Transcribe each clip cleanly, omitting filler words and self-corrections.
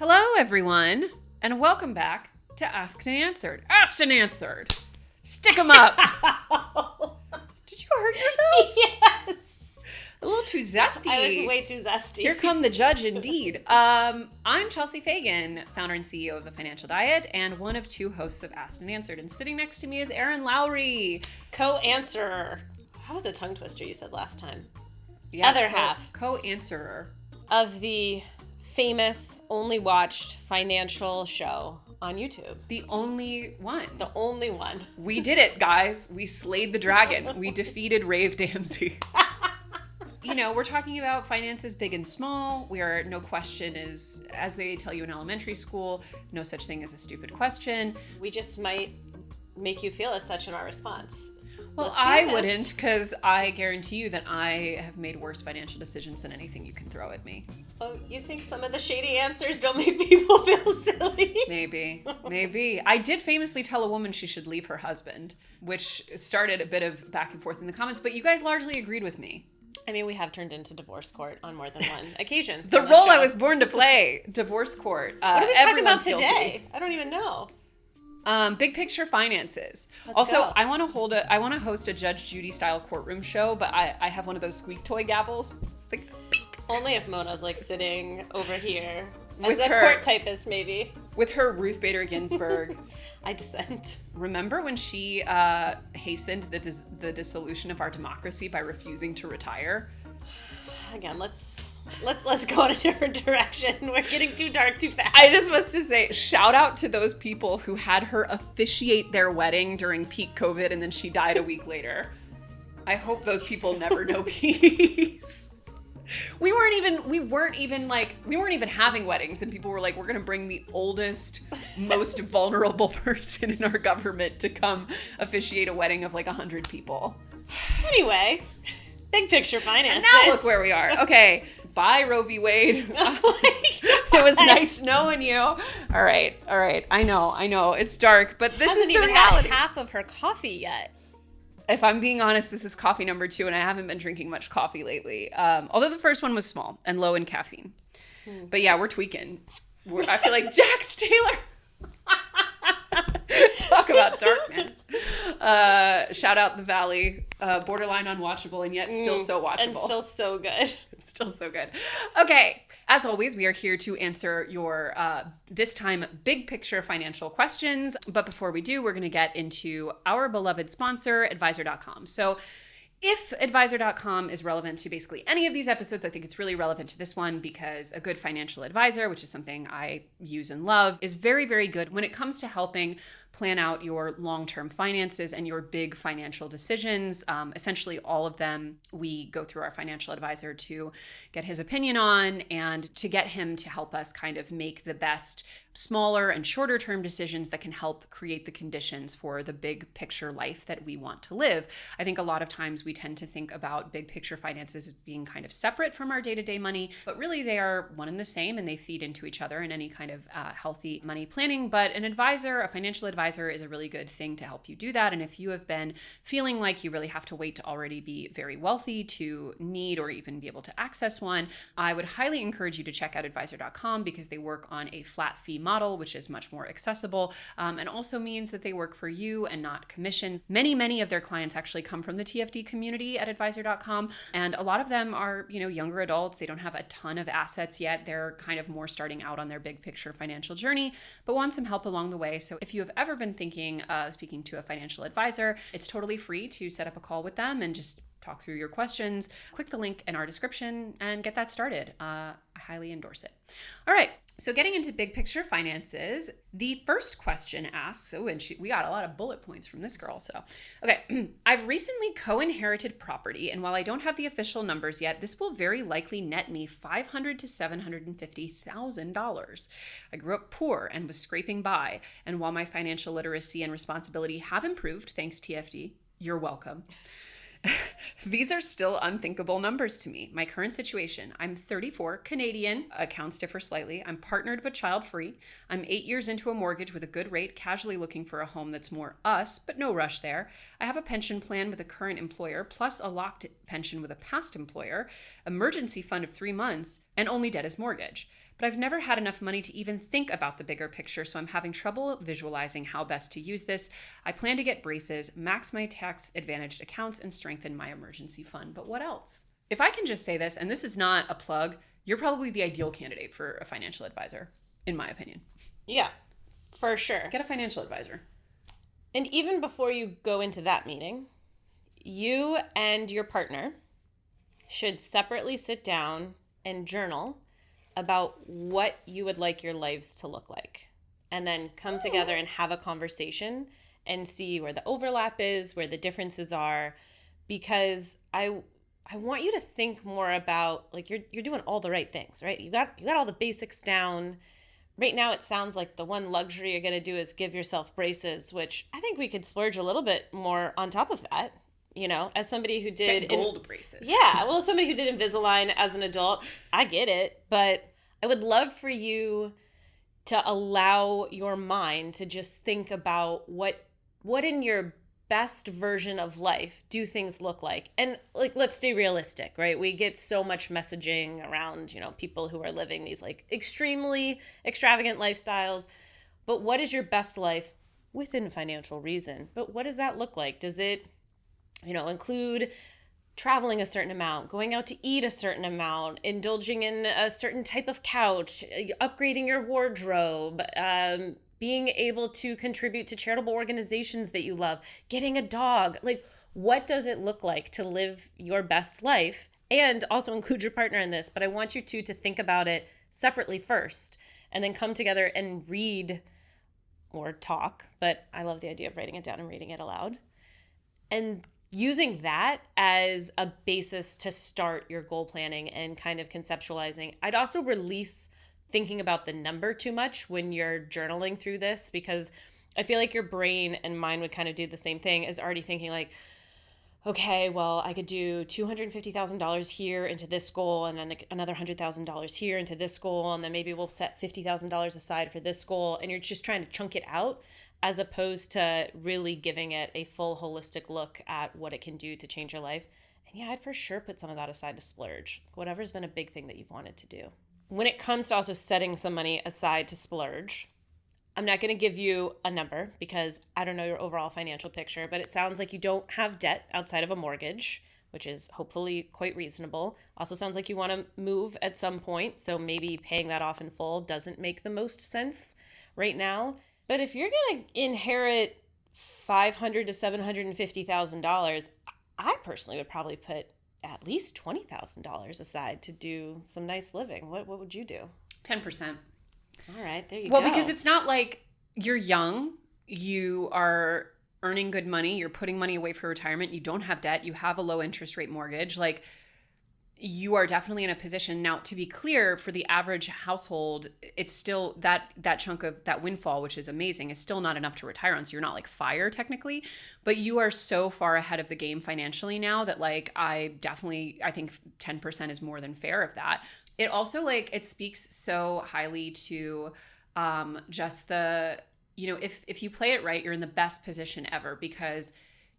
Hello, everyone, and welcome back to Asked and Answered. Asked and Answered. Stick 'em up. Did you hurt yourself? Yes. A little too zesty. I was way too zesty. Here come the judge, indeed. I'm Chelsea Fagan, founder and CEO of The Financial Diet, and one of two hosts of Asked and Answered. And sitting next to me is Erin Lowry. Co-answerer. That was a tongue twister you said last time. Yeah, Other half. Co-answerer. Of the famous, only watched financial show on YouTube. The only one. The only one. We did it, guys. We slayed the dragon. We defeated Rave Damsey. You know, we're talking about finances big and small, where no question is, as they tell you in elementary school, no such thing as a stupid question. We just might make you feel as such in our response. Well, I wouldn't, because I guarantee you that I have made worse financial decisions than anything you can throw at me. Oh, you think some of the shady answers don't make people feel silly? Maybe. I did famously tell a woman she should leave her husband, which started a bit of back and forth in the comments, but you guys largely agreed with me. I mean, we have turned into divorce court on more than one occasion. The role I was born to play, divorce court. What are we talking about today? Guilty. I don't even know. Big picture finances. Let's go. I want to host a Judge Judy style courtroom show, but I have one of those squeak toy gavels. It's like beep. Only if Mona's like sitting over here With as a her court typist, maybe. With her Ruth Bader Ginsburg. I dissent. Remember when she hastened the dissolution of our democracy by refusing to retire? Again, let's go in a different direction. We're getting too dark too fast. I just must to say, shout out to those people who had her officiate their wedding during peak COVID and then she died a week later. I hope those people never know peace. We weren't even having weddings and people were like, we're going to bring the oldest, most vulnerable person in our government to come officiate a wedding of like 100 people. Anyway, big picture finances. And now look where we are. Okay. Bye, Roe v. Wade. It was nice knowing you. All right. I know. It's dark, but this is the reality. Hasn't even had half of her coffee yet. If I'm being honest, this is coffee number 2, and I haven't been drinking much coffee lately. Although the first one was small and low in caffeine. But yeah, we're tweaking. I feel like Jax Taylor. Talk about darkness. Shout out The Valley. Borderline unwatchable and yet still so watchable. And still so good. It's still so good. Okay. As always, we are here to answer your, this time, big picture financial questions. But before we do, we're going to get into our beloved sponsor, Advisor.com. So if Advisor.com is relevant to basically any of these episodes, I think it's really relevant to this one because a good financial advisor, which is something I use and love, is very, very good when it comes to helping plan out your long-term finances and your big financial decisions. Essentially, all of them we go through our financial advisor to get his opinion on and to get him to help us kind of make the best smaller and shorter term decisions that can help create the conditions for the big picture life that we want to live. I think a lot of times we tend to think about big picture finances as being kind of separate from our day-to-day money, but really they are one and the same and they feed into each other in any kind of healthy money planning. But an advisor, a financial advisor, is a really good thing to help you do that. And if you have been feeling like you really have to wait to already be very wealthy to need or even be able to access one, I would highly encourage you to check out Advisor.com because they work on a flat fee model, which is much more accessible and also means that they work for you and not commissions. Many of their clients actually come from the TFD community at Advisor.com, and a lot of them are, younger adults. They don't have a ton of assets yet. They're kind of more starting out on their big picture financial journey, but want some help along the way. So if you have ever been thinking of speaking to a financial advisor, it's totally free to set up a call with them and just talk through your questions. Click the link in our description and get that started. I highly endorse it. All right. So getting into big picture finances, the first question asks, we got a lot of bullet points from this girl. So, okay, I've recently co-inherited property, and while I don't have the official numbers yet, this will very likely net me $500,000 to $750,000. I grew up poor and was scraping by, and while my financial literacy and responsibility have improved, thanks TFD, you're welcome. These are still unthinkable numbers to me. My current situation, I'm 34, Canadian, accounts differ slightly. I'm partnered but child-free. I'm 8 years into a mortgage with a good rate, casually looking for a home that's more us, but no rush there. I have a pension plan with a current employer, plus a locked pension with a past employer, emergency fund of 3 months, and only debt is mortgage. but I've never had enough money to even think about the bigger picture, so I'm having trouble visualizing how best to use this. I plan to get braces, max my tax advantaged accounts, and strengthen my emergency fund. But what else? If I can just say this, and this is not a plug, you're probably the ideal candidate for a financial advisor, in my opinion. Yeah, for sure. Get a financial advisor. And even before you go into that meeting, you and your partner should separately sit down and journal about what you would like your lives to look like. And then come together and have a conversation and see where the overlap is, where the differences are. Because I want you to think more about, like, you're doing all the right things, right? You got all the basics down. Right now, it sounds like the one luxury you're going to do is give yourself braces, which I think we could splurge a little bit more on top of that. You know, as somebody who did gold braces. Yeah, well, somebody who did Invisalign as an adult, I get it. But I would love for you to allow your mind to just think about what in your best version of life do things look like. And like, let's stay realistic, right? We get so much messaging around, you know, people who are living these like extremely extravagant lifestyles. But what is your best life within financial reason? But what does that look like? Does it, you know, include traveling a certain amount, going out to eat a certain amount, indulging in a certain type of couch, upgrading your wardrobe, being able to contribute to charitable organizations that you love, getting a dog? Like, what does it look like to live your best life? And also include your partner in this, but I want you to think about it separately first and then come together and read or talk, but I love the idea of writing it down and reading it aloud. And using that as a basis to start your goal planning and kind of conceptualizing. I'd also release thinking about the number too much when you're journaling through this, because I feel like your brain, and mine would kind of do the same thing, is already thinking like, okay, well, I could do $250,000 here into this goal, and then another $100,000 here into this goal, and then maybe we'll set $50,000 aside for this goal, and you're just trying to chunk it out, as opposed to really giving it a full holistic look at what it can do to change your life. And yeah, I'd for sure put some of that aside to splurge, whatever's been a big thing that you've wanted to do. When it comes to also setting some money aside to splurge, I'm not going to give you a number because I don't know your overall financial picture, but it sounds like you don't have debt outside of a mortgage, which is hopefully quite reasonable. Also sounds like you want to move at some point, so maybe paying that off in full doesn't make the most sense right now. But if you're going to inherit $500,000 to $750,000, I personally would probably put at least $20,000 aside to do some nice living. What would you do? 10%. All right, there you go. Well, because it's not like you're young, you are earning good money, you're putting money away for retirement, you don't have debt, you have a low interest rate mortgage. Like, you are definitely in a position. Now, to be clear, for the average household, it's still that chunk of that windfall, which is amazing, is still not enough to retire on. So you're not like FIRE technically, but you are so far ahead of the game financially now that like I think 10% is more than fair of that. It also like it speaks so highly to just the, you know, if you play it right, you're in the best position ever because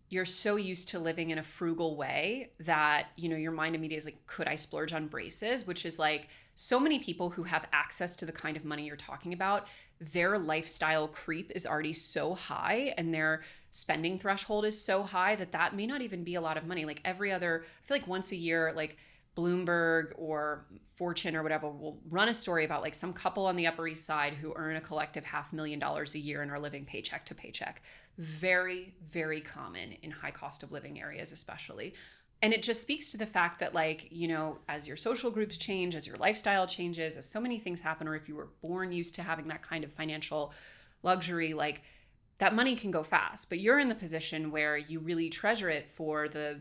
you're so used to living in a frugal way that, you know, your mind immediately is like, could I splurge on braces? Which is like so many people who have access to the kind of money you're talking about, their lifestyle creep is already so high and their spending threshold is so high that may not even be a lot of money. Like I feel like once a year, like Bloomberg or Fortune or whatever will run a story about like some couple on the Upper East Side who earn a collective $500,000 a year and are living paycheck to paycheck. Very, very common in high cost of living areas, especially. And it just speaks to the fact that like, you know, as your social groups change, as your lifestyle changes, as so many things happen, or if you were born used to having that kind of financial luxury, like that money can go fast, but you're in the position where you really treasure it for the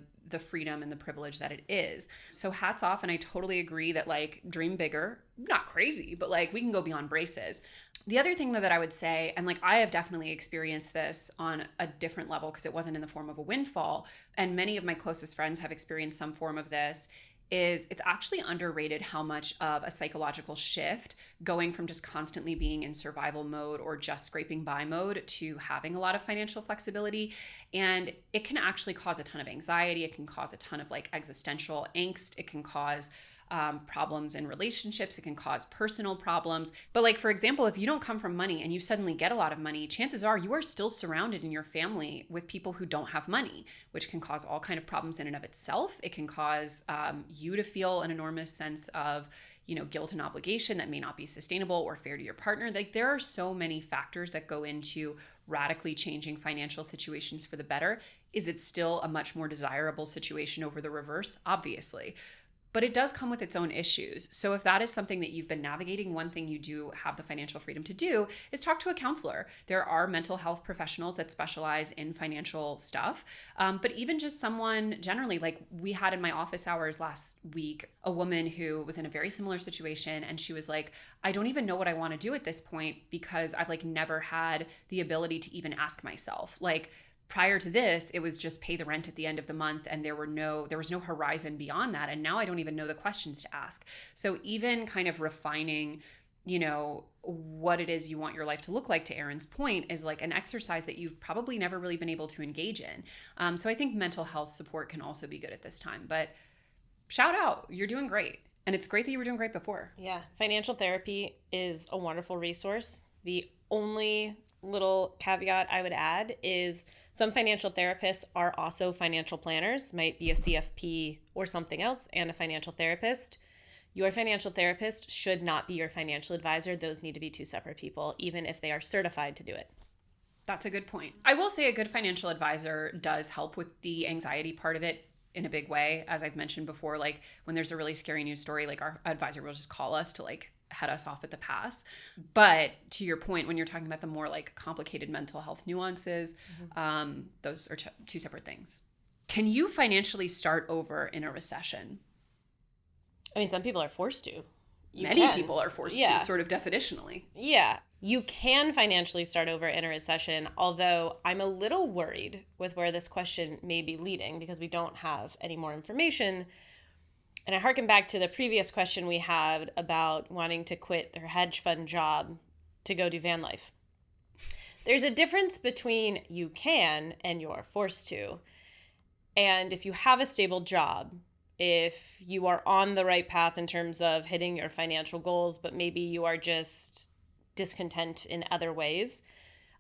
freedom and the privilege that it is. So hats off. And I totally agree that like dream bigger, not crazy, but like we can go beyond braces. The other thing though that I would say, and like I have definitely experienced this on a different level because it wasn't in the form of a windfall, and many of my closest friends have experienced some form of this, is it's actually underrated how much of a psychological shift going from just constantly being in survival mode or just scraping by mode to having a lot of financial flexibility. And it can actually cause a ton of anxiety. It can cause a ton of like existential angst. It can cause problems in relationships. It can cause personal problems. But like, for example, if you don't come from money and you suddenly get a lot of money, chances are you are still surrounded in your family with people who don't have money, which can cause all kind of problems in and of itself. It can cause you to feel an enormous sense of guilt and obligation that may not be sustainable or fair to your partner. Like, there are so many factors that go into radically changing financial situations for the better. Is it still a much more desirable situation over the reverse? Obviously. But it does come with its own issues. So if that is something that you've been navigating, one thing you do have the financial freedom to do is talk to a counselor. There are mental health professionals that specialize in financial stuff. But even just someone generally, like we had in my office hours last week, a woman who was in a very similar situation. And she was like, I don't even know what I want to do at this point because I've like never had the ability to even ask myself. Like, prior to this, it was just pay the rent at the end of the month, and there was no horizon beyond that. And now I don't even know the questions to ask. So even kind of refining, what it is you want your life to look like, to Erin's point, is like an exercise that you've probably never really been able to engage in. So I think mental health support can also be good at this time. But shout out, you're doing great. And it's great that you were doing great before. Yeah. Financial therapy is a wonderful resource. The only little caveat I would add is some financial therapists are also financial planners, might be a CFP or something else, and a financial therapist. Your financial therapist should not be your financial advisor. Those need to be two separate people, even if they are certified to do it. That's a good point. I will say a good financial advisor does help with the anxiety part of it in a big way. As I've mentioned before, like when there's a really scary news story, like our advisor will just call us to like head us off at the pass. But to your point, when you're talking about the more like complicated mental health nuances, those are two separate things. Can you financially start over in a recession? I mean, some people are forced to. Many people are forced to, sort of definitionally. Yeah. You can financially start over in a recession, although I'm a little worried with where this question may be leading because we don't have any more information. And I harken back to the previous question we had about wanting to quit their hedge fund job to go do van life. There's a difference between you can and you're forced to. And if you have a stable job, if you are on the right path in terms of hitting your financial goals, but maybe you are just discontent in other ways,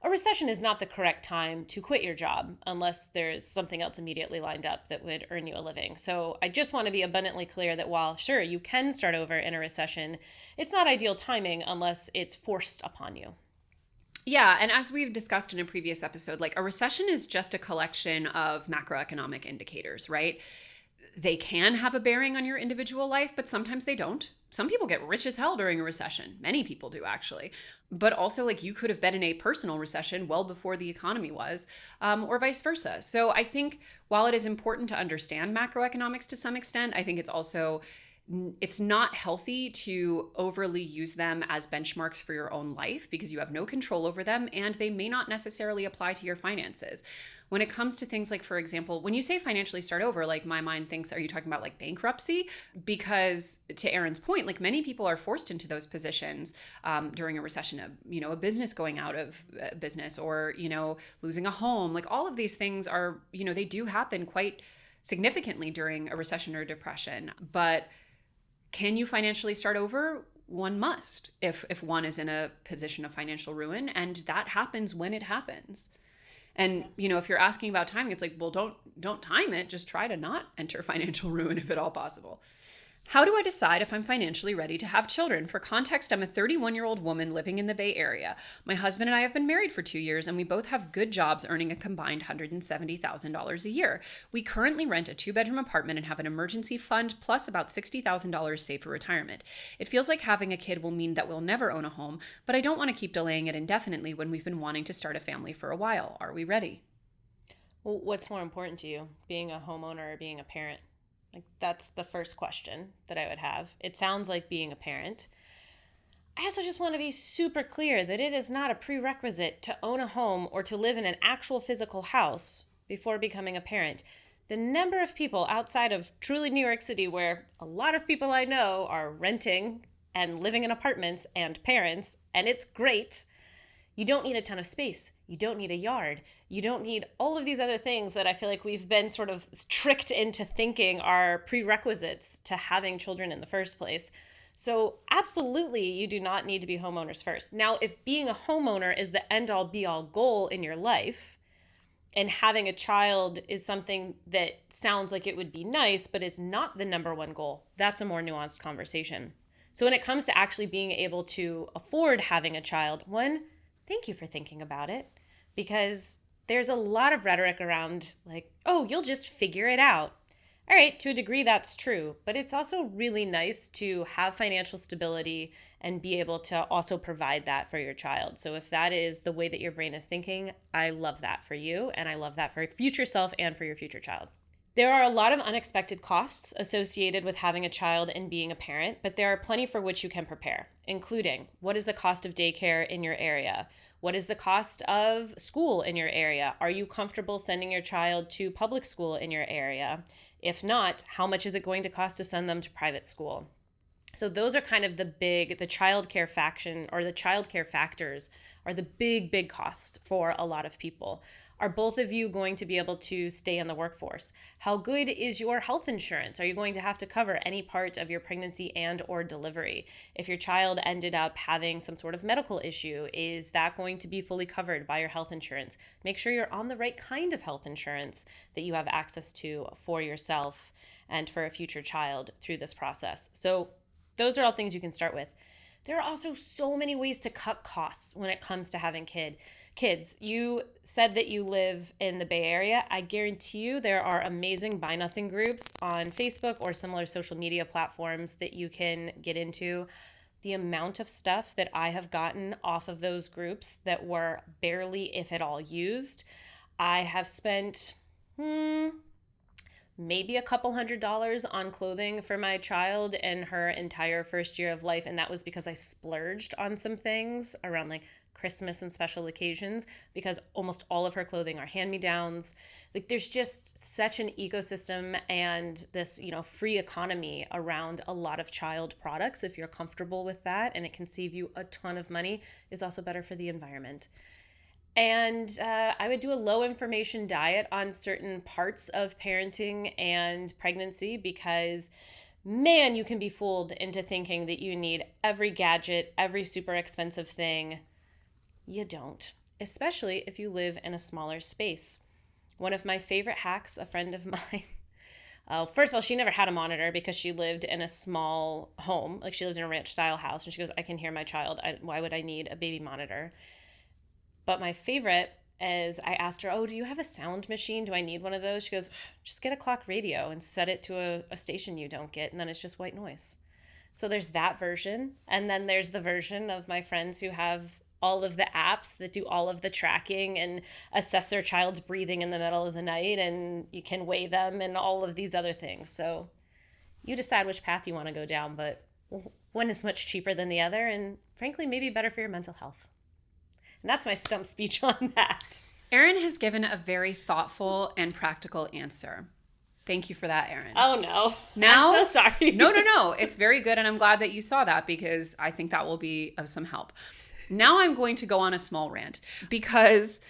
a recession is not the correct time to quit your job unless there's something else immediately lined up that would earn you a living. So I just want to be abundantly clear that while, sure, you can start over in a recession, it's not ideal timing unless it's forced upon you. Yeah, and as we've discussed in a previous episode, like a recession is just a collection of macroeconomic indicators, right? They can have a bearing on your individual life, but sometimes they don't. Some people get rich as hell during a recession. Many people do, actually. But also, like, you could have been in a personal recession well before the economy was, or vice versa. So I think while it is important to understand macroeconomics to some extent, I think it's not healthy to overly use them as benchmarks for your own life because you have no control over them and they may not necessarily apply to your finances. When it comes to things like, for example, when you say financially start over, like my mind thinks, are you talking about like bankruptcy? Because to Erin's point, like many people are forced into those positions during a recession, a business going out of business or, losing a home. Like all of these things are, they do happen quite significantly during a recession or depression. But can you financially start over? One must if one is in a position of financial ruin, and that happens when it happens. And, if you're asking about timing, it's like, well, don't time it. Just try to not enter financial ruin if at all possible. How do I decide if I'm financially ready to have children? For context, I'm a 31-year-old woman living in the Bay Area. My husband and I have been married for 2 years, and we both have good jobs earning a combined $170,000 a year. We currently rent a 2-bedroom apartment and have an emergency fund plus about $60,000 saved for retirement. It feels like having a kid will mean that we'll never own a home, but I don't want to keep delaying it indefinitely when we've been wanting to start a family for a while. Are we ready? Well, what's more important to you, being a homeowner or being a parent? Like, that's the first question that I would have. It sounds like being a parent. I also just want to be super clear that it is not a prerequisite to own a home or to live in an actual physical house before becoming a parent. The number of people outside of truly New York City, where a lot of people I know are renting and living in apartments and parents, and it's great. You don't need a ton of space. You don't need a yard. You don't need all of these other things that I feel like we've been sort of tricked into thinking are prerequisites to having children in the first place. So absolutely, you do not need to be homeowners first. Now, if being a homeowner is the end all be all goal in your life, and having a child is something that sounds like it would be nice, but is not the number one goal, that's a more nuanced conversation. So when it comes to actually being able to afford having a child, one, thank you for thinking about it, because there's a lot of rhetoric around like, oh, you'll just figure it out. All right, to a degree that's true, but it's also really nice to have financial stability and be able to also provide that for your child. So if that is the way that your brain is thinking, I love that for you, and I love that for your future self and for your future child. There are a lot of unexpected costs associated with having a child and being a parent, but there are plenty for which you can prepare, including what is the cost of daycare in your area? What is the cost of school in your area? Are you comfortable sending your child to public school in your area? If not, how much is it going to cost to send them to private school? So those are kind of the childcare faction, or the childcare factors are the big costs for a lot of people. Are both of you going to be able to stay in the workforce? How good is your health insurance? Are you going to have to cover any part of your pregnancy and or delivery? If your child ended up having some sort of medical issue, is that going to be fully covered by your health insurance? Make sure you're on the right kind of health insurance that you have access to for yourself and for a future child through this process. So those are all things you can start with. There are also so many ways to cut costs when it comes to having kids. You said that you live in the Bay Area. I guarantee you there are amazing Buy Nothing groups on Facebook or similar social media platforms that you can get into. The amount of stuff that I have gotten off of those groups that were barely, if at all, used. I have spent maybe a couple $100s on clothing for my child in her entire first year of life. And that was because I splurged on some things around like Christmas and special occasions, because almost all of her clothing are hand-me-downs. Like there's just such an ecosystem and this, free economy around a lot of child products. If you're comfortable with that and it can save you a ton of money, is also better for the environment. And I would do a low information diet on certain parts of parenting and pregnancy, because man, you can be fooled into thinking that you need every gadget, every super expensive thing. You don't, especially if you live in a smaller space. One of my favorite hacks, a friend of mine, first of all, she never had a monitor because she lived in a small home. Like she lived in a ranch style house, and she goes, I can hear my child. Why would I need a baby monitor? But my favorite is, I asked her, oh, do you have a sound machine? Do I need one of those? She goes, just get a clock radio and set it to a station you don't get, and then it's just white noise. So there's that version. And then there's the version of my friends who have all of the apps that do all of the tracking and assess their child's breathing in the middle of the night, and you can weigh them and all of these other things. So you decide which path you want to go down, but one is much cheaper than the other, and frankly, maybe better for your mental health. And that's my stump speech on that. Erin has given a very thoughtful and practical answer. Thank you for that, Erin. Oh, no. Now, I'm so sorry. No. It's very good, and I'm glad that you saw that, because I think that will be of some help. Now I'm going to go on a small rant, because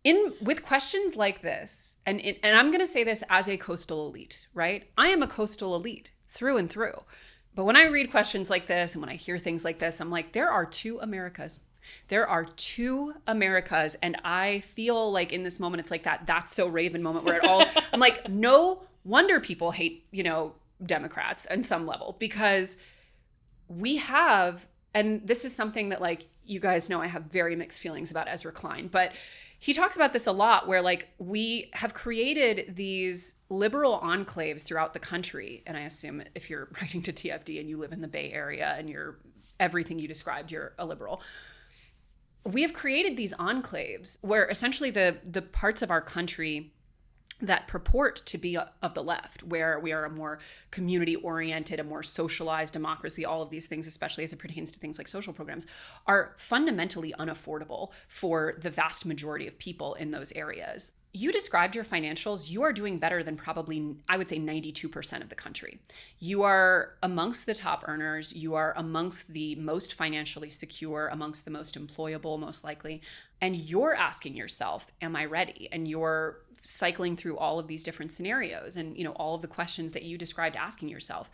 with questions like this, and I'm going to say this as a coastal elite, right? I am a coastal elite through and through. But when I read questions like this and when I hear things like this, I'm like, there are two Americas. There are two Americas, and I feel like in this moment, it's like that's so Raven moment where I'm like, no wonder people hate, Democrats on some level, because we have, and this is something that like, you guys know I have very mixed feelings about Ezra Klein, but he talks about this a lot, where like we have created these liberal enclaves throughout the country. And I assume if you're writing to TFD and you live in the Bay Area and you're everything you described, you're a liberal. We have created these enclaves where essentially the parts of our country that purport to be of the left, where we are a more community-oriented, a more socialized democracy, all of these things, especially as it pertains to things like social programs, are fundamentally unaffordable for the vast majority of people in those areas. you described your financials. You are doing better than probably, I would say, 92% of the country. You are amongst the top earners. You are amongst the most financially secure, amongst the most employable, most likely. And you're asking yourself, am I ready? And you're cycling through all of these different scenarios and, all of the questions that you described asking yourself.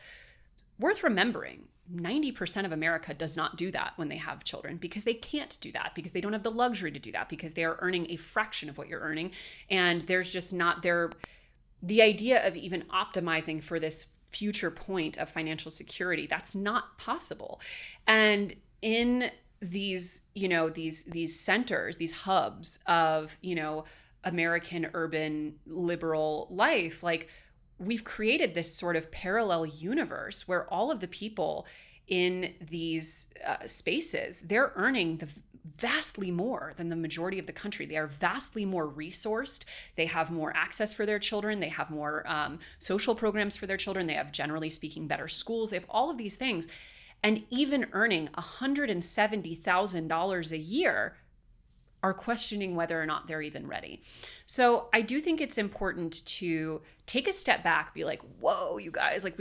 Worth remembering, 90% of America does not do that when they have children because they can't do that, because they don't have the luxury to do that, because they are earning a fraction of what you're earning. And there's just not the idea of even optimizing for this future point of financial security. That's not possible. And in these, these centers, these hubs of, American urban liberal life, like, we've created this sort of parallel universe where all of the people in these spaces, they're earning vastly more than the majority of the country. They are vastly more resourced. They have more access for their children. They have more social programs for their children. They have, generally speaking, better schools. They have all of these things. And even earning $170,000 a year are questioning whether or not they're even ready. So I do think it's important to take a step back, be like, whoa, you guys, like,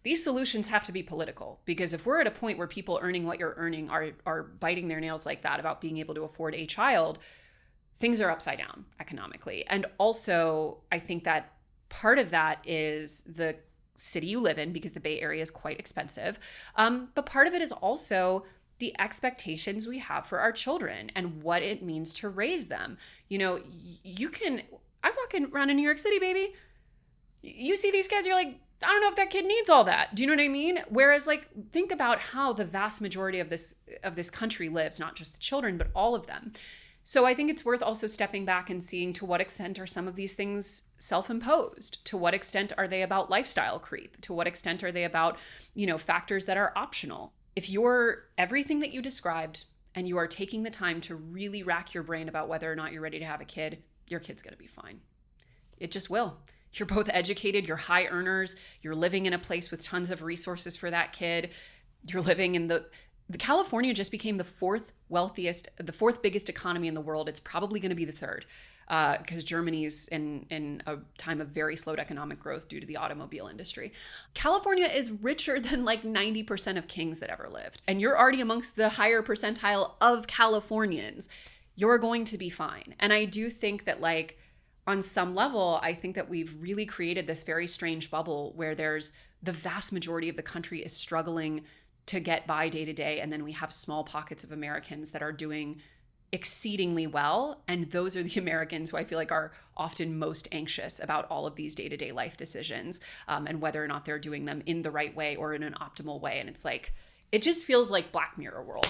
these solutions have to be political, because if we're at a point where people earning what you're earning are biting their nails like that about being able to afford a child, things are upside down economically. And also, I think that part of that is the city you live in, because the Bay Area is quite expensive. But part of it is also the expectations we have for our children and what it means to raise them. I'm walking around in New York City, baby. You see these kids, you're like, I don't know if that kid needs all that. Do you know what I mean? Whereas, like, think about how the vast majority of this country lives, not just the children, but all of them. So I think it's worth also stepping back and seeing to what extent are some of these things self-imposed? To what extent are they about lifestyle creep? To what extent are they about, factors that are optional? If you're everything that you described and you are taking the time to really rack your brain about whether or not you're ready to have a kid, your kid's going to be fine. It just will. You're both educated, you're high earners, you're living in a place with tons of resources for that kid. You're living in the California just became the fourth biggest economy in the world. It's probably going to be the third, because Germany's in a time of very slowed economic growth due to the automobile industry. California is richer than like 90% of kings that ever lived. And you're already amongst the higher percentile of Californians. You're going to be fine. And I do think that, like, on some level, I think that we've really created this very strange bubble where there's the vast majority of the country is struggling to get by day to day. And then we have small pockets of Americans that are doing exceedingly well. And those are the Americans who I feel like are often most anxious about all of these day-to-day life decisions, and whether or not they're doing them in the right way or in an optimal way. And it's like, it just feels like Black Mirror world.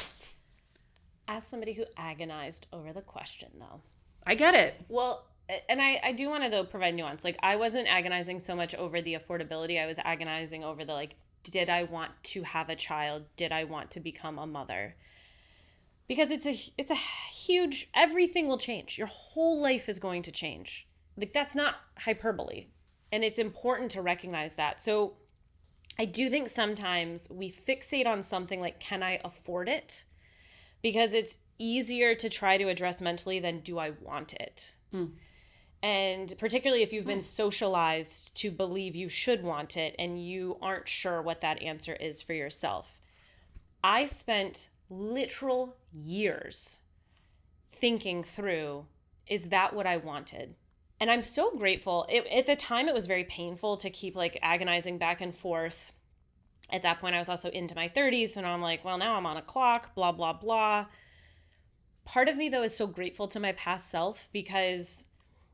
As somebody who agonized over the question, though. I get it. Well, and I do want to, though, provide nuance. Like, I wasn't agonizing so much over the affordability. I was agonizing over the, like, did I want to have a child? Did I want to become a mother? Because it's a huge, everything will change. Your whole life is going to change. Like, that's not hyperbole. And it's important to recognize that. So I do think sometimes we fixate on something like, can I afford it? Because it's easier to try to address mentally than do I want it? And particularly if you've been socialized to believe you should want it and you aren't sure what that answer is for yourself. I spent literal years thinking through, is that what I wanted? And I'm so grateful. At the time, it was very painful to keep, like, agonizing back and forth. At that point, I was also into my 30s. So now I'm like, well, now I'm on a clock, blah, blah, blah. Part of me, though, is so grateful to my past self, because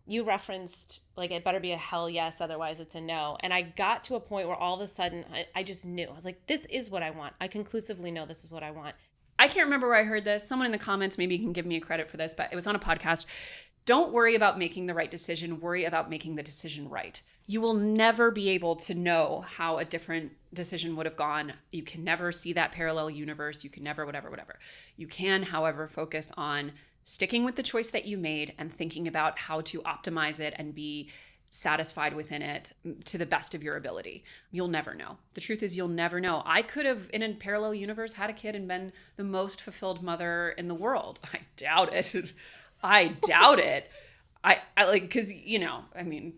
you referenced, like, it better be a hell yes, otherwise it's a no. And I got to a point where all of a sudden I just knew. I was like, this is what I want. I conclusively know this is what I want. I can't remember where I heard this. Someone in the comments maybe can give me a credit for this, but it was on a podcast. Don't worry about making the right decision. Worry about making the decision right. You will never be able to know how a different decision would have gone. You can never see that parallel universe. You can never whatever. You can, however, focus on sticking with the choice that you made and thinking about how to optimize it and be satisfied within it to the best of your ability. You'll never know. The truth is, you'll never know. I could have, in a parallel universe, had a kid and been the most fulfilled mother in the world. I doubt it. I like, because, you know, I mean,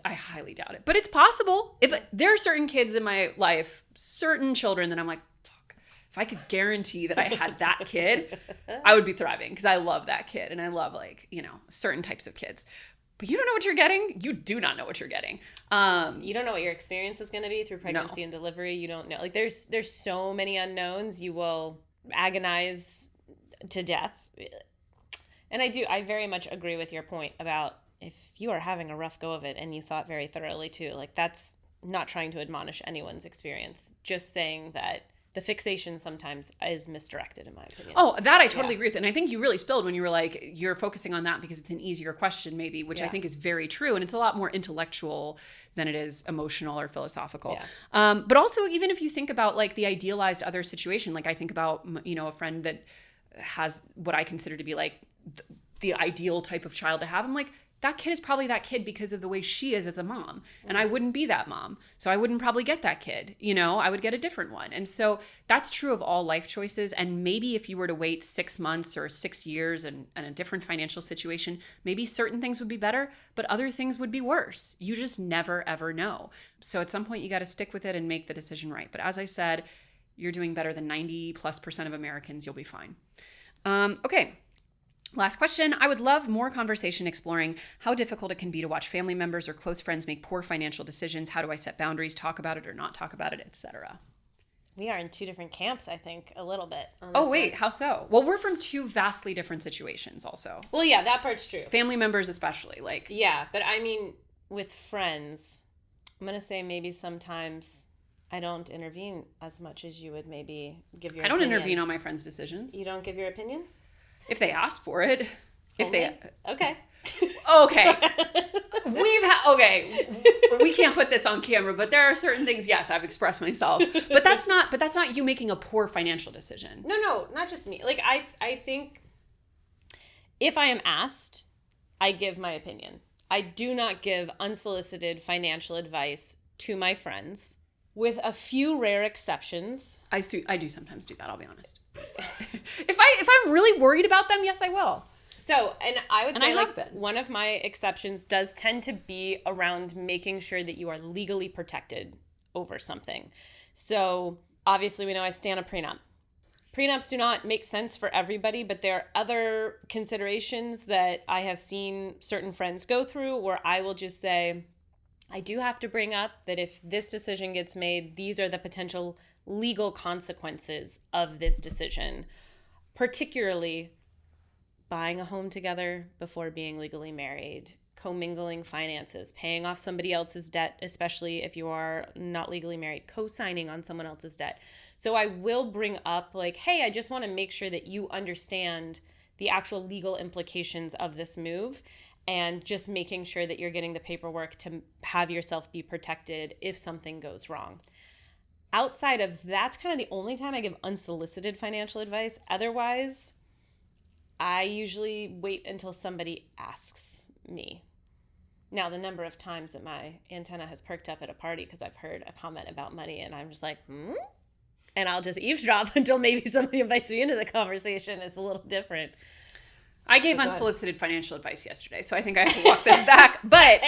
I highly doubt it. But it's possible. If there are certain kids in my life, certain children that I'm like, fuck, if I could guarantee that I had that kid, I would be thriving because I love that kid. And I love, like, you know, certain types of kids. But you don't know what you're getting. You do not know what you're getting. You don't know what your experience is going to be through pregnancy and delivery. You don't know. Like, there's so many unknowns. You will agonize to death. And I very much agree with your point about if you are having a rough go of it and you thought very thoroughly too, like, that's not trying to admonish anyone's experience. Just saying that the fixation sometimes is misdirected, in my opinion. Oh, that I totally agree with. And I think you really spilled when you were like, you're focusing on that because it's an easier question maybe, which I think is very true. And it's a lot more intellectual than it is emotional or philosophical. Yeah. But also, even if you think about like the idealized other situation, like I think about, you know, a friend that has what I consider to be like the ideal type of child to have. I'm like, that kid is probably that kid because of the way she is as a mom. And I wouldn't be that mom. So I wouldn't probably get that kid. You know, I would get a different one. And so that's true of all life choices. And maybe if you were to wait 6 months or 6 years and a different financial situation, maybe certain things would be better, but other things would be worse. You just never, ever know. So at some point you got to stick with it and make the decision right. But as I said, you're doing better than 90+% of Americans. You'll be fine. Okay. Last question. I would love more conversation exploring how difficult it can be to watch family members or close friends make poor financial decisions. How do I set boundaries, talk about it or not talk about it, etc.? We are in two different camps, I think, a little bit. Oh, wait, how so? Well, we're from two vastly different situations also. Well, yeah, that part's true. Family members especially. Like, yeah, but I mean, with friends, I'm going to say maybe sometimes I don't intervene as much as you would maybe give your opinion. I don't intervene on my friends' decisions. You don't give your opinion? If they ask for it. Okay. Okay. We can't put this on camera, but there are certain things, yes, I've expressed myself. But that's not you making a poor financial decision. No, not just me. Like, I think if I am asked, I give my opinion. I do not give unsolicited financial advice to my friends, with a few rare exceptions. I do sometimes do that, I'll be honest. If I'm really worried about them, yes, I will. So, and I would say, like, been. One of my exceptions does tend to be around making sure that you are legally protected over something. So, obviously, we know I stand a prenup. Prenups do not make sense for everybody, but there are other considerations that I have seen certain friends go through where I will just say, I do have to bring up that if this decision gets made, these are the potential legal consequences of this decision, particularly buying a home together before being legally married, commingling finances, paying off somebody else's debt, especially if you are not legally married, co-signing on someone else's debt. So I will bring up like, hey, I just want to make sure that you understand the actual legal implications of this move, and just making sure that you're getting the paperwork to have yourself be protected if something goes wrong. Outside of that's kind of the only time I give unsolicited financial advice. Otherwise, I usually wait until somebody asks me. Now, the number of times that my antenna has perked up at a party because I've heard a comment about money and I'm just like, and I'll just eavesdrop until maybe somebody invites me into the conversation. Is a little different. I gave unsolicited financial advice yesterday, so I think I have to walk this back. But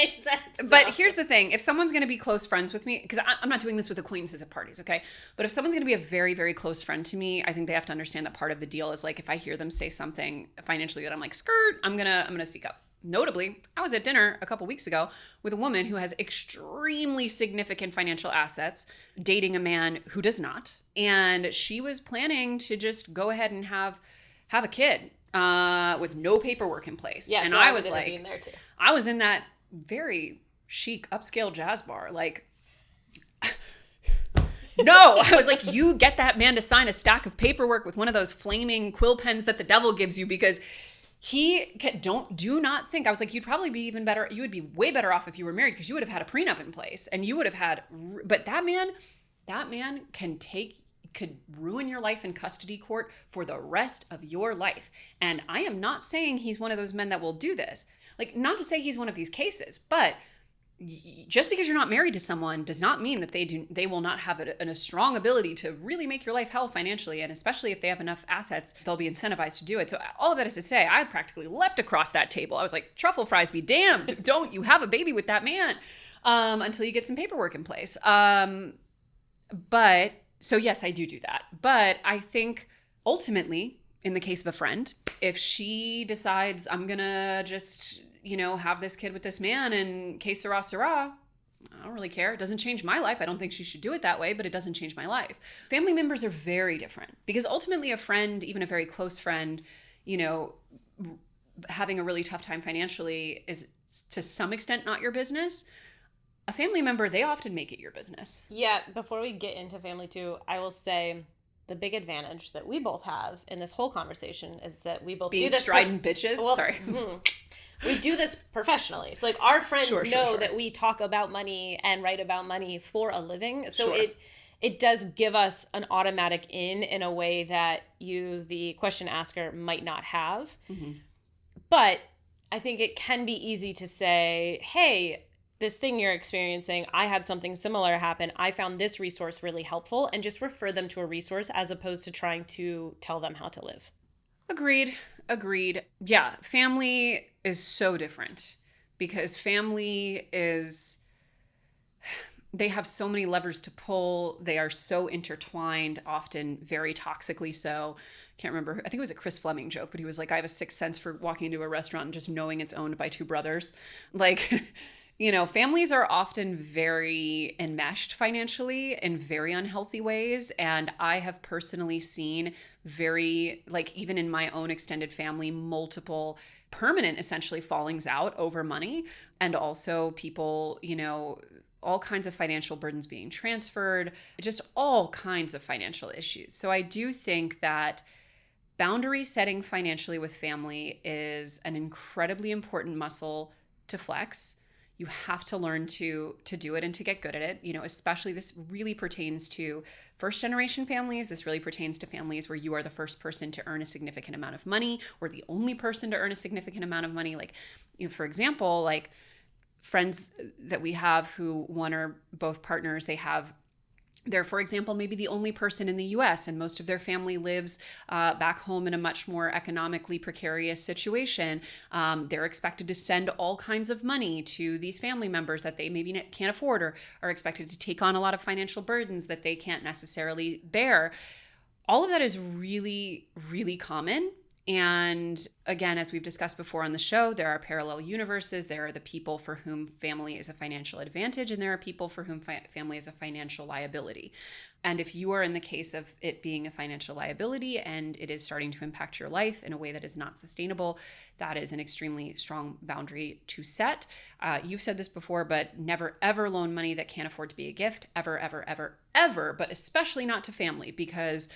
here's the thing. If someone's going to be close friends with me, because I'm not doing this with acquaintances at parties, okay? But if someone's going to be a very, very close friend to me, I think they have to understand that part of the deal is like if I hear them say something financially that I'm like, skirt, I'm gonna speak up. Notably, I was at dinner a couple weeks ago with a woman who has extremely significant financial assets, dating a man who does not. And she was planning to just go ahead and have a kid. With no paperwork in place. Yeah, and so I was like, there too. I was in that very chic upscale jazz bar. Like, no, I was like, you get that man to sign a stack of paperwork with one of those flaming quill pens that the devil gives you because do not think. I was like, you'd probably be even better. You would be way better off if you were married because you would have had a prenup in place and you would have had, but that man could ruin your life in custody court for the rest of your life. And I am not saying he's one of those men that will do this. Like, not to say he's one of these cases, but just because you're not married to someone does not mean that they will not have a strong ability to really make your life hell financially. And especially if they have enough assets, they'll be incentivized to do it. So all of that is to say, I practically leapt across that table. I was like, truffle fries be damned. Don't you have a baby with that man until you get some paperwork in place. But so yes, I do that. But I think ultimately, in the case of a friend, if she decides I'm gonna just, have this kid with this man and que sera, sera, I don't really care. It doesn't change my life. I don't think she should do it that way, but it doesn't change my life. Family members are very different because ultimately a friend, even a very close friend, having a really tough time financially is to some extent not your business. A family member, they often make it your business. Yeah, before we get into family too, I will say the big advantage that we both have in this whole conversation is that we both being do this strident bitches. Sorry. We do this professionally. So like our friends know sure. that we talk about money and write about money for a living. So it does give us an automatic in a way that you, the question asker, might not have. Mm-hmm. But I think it can be easy to say, hey, this thing you're experiencing, I had something similar happen. I found this resource really helpful, and just refer them to a resource as opposed to trying to tell them how to live. Agreed. Yeah, family is so different because family they have so many levers to pull. They are so intertwined, often very toxically so. Can't remember. I think it was a Chris Fleming joke, but he was like, I have a sixth sense for walking into a restaurant and just knowing it's owned by two brothers. Like, families are often very enmeshed financially in very unhealthy ways. And I have personally seen even in my own extended family, multiple permanent, essentially, fallings out over money. And also people, all kinds of financial burdens being transferred, just all kinds of financial issues. So I do think that boundary setting financially with family is an incredibly important muscle to flex. You have to learn to do it and to get good at it. Especially this really pertains to first generation families. This really pertains to families where you are the first person to earn a significant amount of money or the only person to earn a significant amount of money. Like, for example, like friends that we have who one or both partners, they're, for example, maybe the only person in the US and most of their family lives back home in a much more economically precarious situation. They're expected to send all kinds of money to these family members that they maybe can't afford or are expected to take on a lot of financial burdens that they can't necessarily bear. All of that is really, really common. And again, as we've discussed before on the show, there are parallel universes. There are the people for whom family is a financial advantage, and there are people for whom family is a financial liability. And if you are in the case of it being a financial liability and it is starting to impact your life in a way that is not sustainable, that is an extremely strong boundary to set. You've said this before, but never, ever loan money that can't afford to be a gift. Ever, ever, ever, ever, but especially not to family, because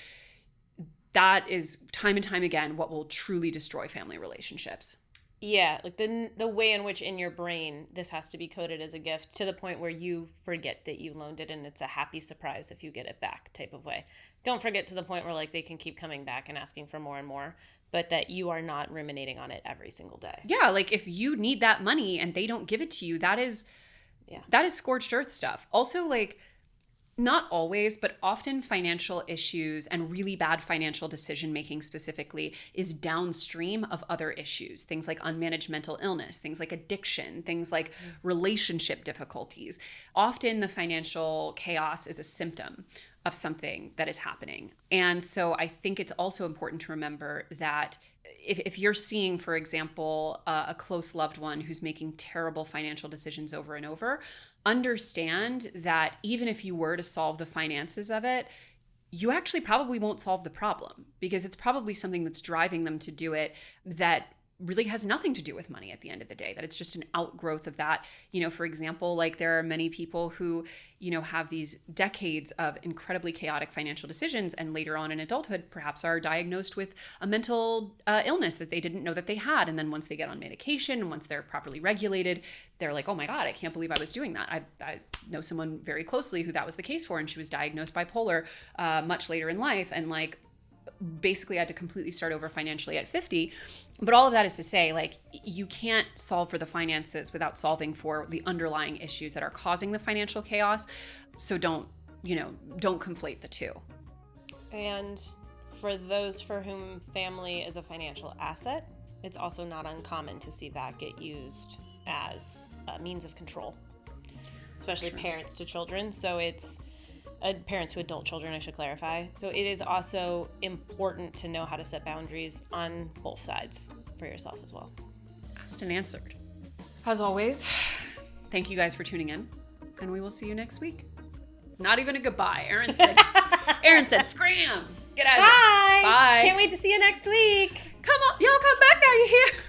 that is time and time again what will truly destroy family relationships. Yeah, like the way in which in your brain this has to be coded as a gift to the point where you forget that you loaned it and it's a happy surprise if you get it back type of way. Don't forget to the point where like they can keep coming back and asking for more and more, but that you are not ruminating on it every single day. Yeah, like if you need that money and they don't give it to you, that is scorched earth stuff. Also, like, not always, but often financial issues and really bad financial decision making specifically is downstream of other issues. Things like unmanaged mental illness, things like addiction, things like relationship difficulties. Often the financial chaos is a symptom of something that is happening. And so I think it's also important to remember that if you're seeing, for example, a close loved one who's making terrible financial decisions over and over, understand that even if you were to solve the finances of it, you actually probably won't solve the problem, because it's probably something that's driving them to do it that really has nothing to do with money at the end of the day, that it's just an outgrowth of that. For example, like there are many people who, have these decades of incredibly chaotic financial decisions and later on in adulthood perhaps are diagnosed with a mental illness that they didn't know that they had. And then once they get on medication and once they're properly regulated, they're like, oh my God, I can't believe I was doing that. I know someone very closely who that was the case for, and she was diagnosed bipolar much later in life. And like, basically had to completely start over financially at 50. But all of that is to say, like, you can't solve for the finances without solving for the underlying issues that are causing the financial chaos. So don't conflate the two. And for those for whom family is a financial asset, it's also not uncommon to see that get used as a means of control, especially parents to children. So it's parents to adult children, I should clarify. So it is also important to know how to set boundaries on both sides for yourself as well. Asked and answered. As always, thank you guys for tuning in, and we will see you next week. Not even a goodbye. Erin said, scram. Get out of here. Bye. Bye. Can't wait to see you next week. Come on. Y'all come back now. You hear?